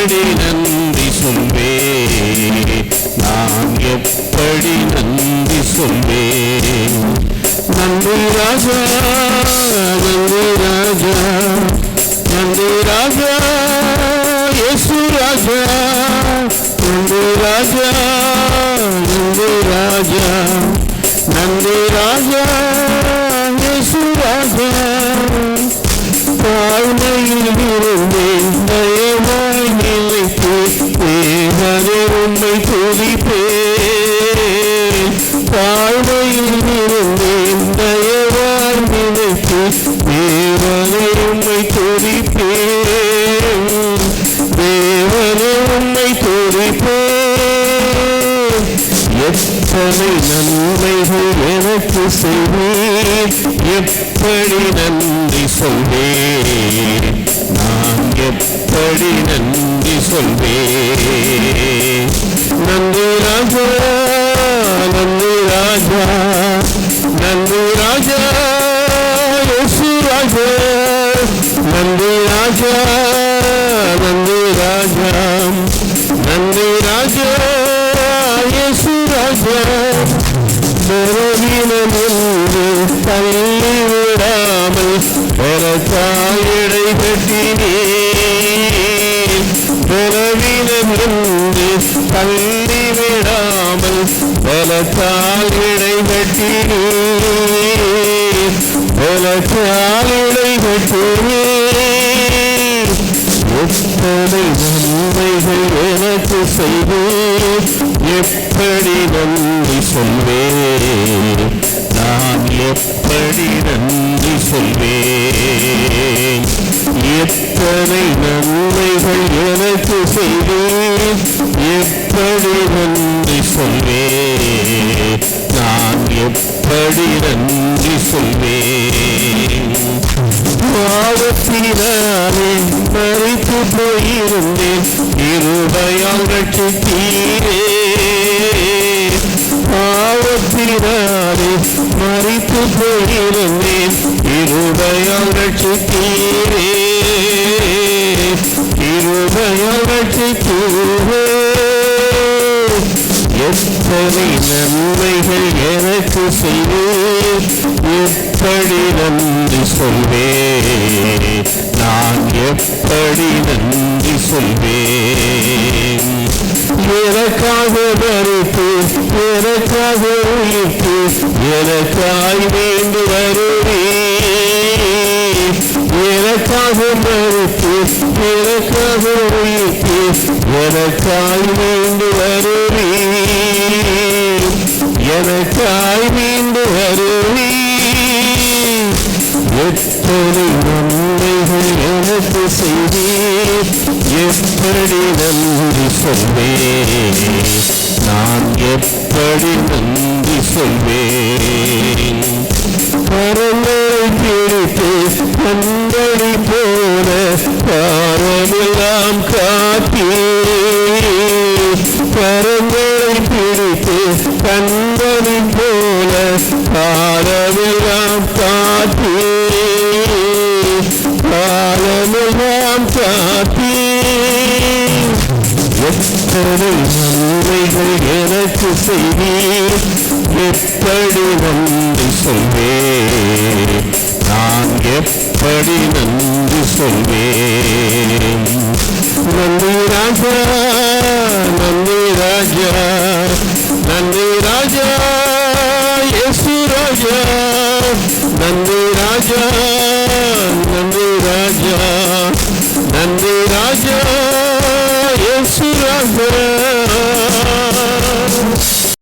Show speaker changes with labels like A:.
A: எப்படி நன்றி சொல்வேன், நான் எப்படி நன்றி சொல்வேன். நன்றி ராஜா, நன்றி ராஜா, நன்றி ராஜா, இயேசு ராஜா, நன்றி ராஜா, நன்றி ராஜா, நன்றி ராஜா, இயேசு ராஜா. தாழ்மையில் இருந்தேன், தயவாய் நிலைத்து தேவனே உம்மை துதிப்பேன். தாழ்மையில் இருந்தேன், தயவாய் நிலைத்து தேவனே உம்மை துதிப்பேன். தேவனே உம்மை துதிப்பேன். எத்தனை நன்மைகள் எனக்கு செய்வீர், எப்படி நன்றி சொல்வேன், நான் எப்படி நன்றி சொல்வேன். நன்றி ராஜா, நன்றி ராஜா, நன்றி ராஜா, இயேசு ராஜா, நன்றி ராஜா, நன்றி ராஜா, நன்றி ராஜா, இயேசு ராஜா. பலவீனமென்று தள்ளிவிடாமல் பலத்தால் இடை கட்டினீர். பலவீனமென்று தள்ளிவிடாமல் பலத்தால் இடை கட்டினீர். பலத்தால் இடை கட்டினீர். எத்தனை நன்மைகள் எனக்கு செய்வீர், எப்படி நன்றி சொல்வேன், நான் எப்படி நன்றி சொல்வேன். எத்தனை நன்மைகள் எனக்கு செய்வீர், எப்படி நன்றி சொல்வேன், நான் எப்படி நன்றி சொல்வேன். பாவத்தினாலே மரித்து போயிருந்தேன், கிருபையால் ரட்சித்தீரே. பாவத்தினாலே மரித்து போயிருந்தேன், கிருபையால் ரட்சித்தீரே. கிருபையால் ரட்சித்தீரே. எத்தனை நன்மைகள் எனக்கு செய்வீர், எப்படி நன்றி சொல்வேன், நான் எப்படி நன்றி சொல்வேன். எனக்காக மரித்து எனக்காக உயிர்த்து எனக்காய் மீண்டு வருவீர். எனக்காக மரித்து எனக்காக உயிர்த்து எனக்காய் மீண்டு வருவீர். எனக்காய் மீண்டு வருவீர். எத்தனை நன்மைகள் எனக்கு செய்வீர், எப்படி நன்றி சொல்வேன், நான் எப்படி நன்றி சொல்வேன். கரங்களை பிடித்து கண்களை போல காரமெல்லாம் காத்தீர். கரங்களை பிடித்து கண்களை போல காரமெல்லாம் காத்தீர். காரமெல்லாம் காத்தீர். எத்தனை நன்மைகள் எனக்கு செய்வீர், எப்படி நன்றி சொல்வேன், நான் எப்படி நன்றி சொல்வேன். நன்றி ராஜா, நன்றி ராஜா, நன்றி ராஜா, இயேசு ராஜா, நன்றி ராஜா, நன்றி ராஜா, நன்றி ராஜா.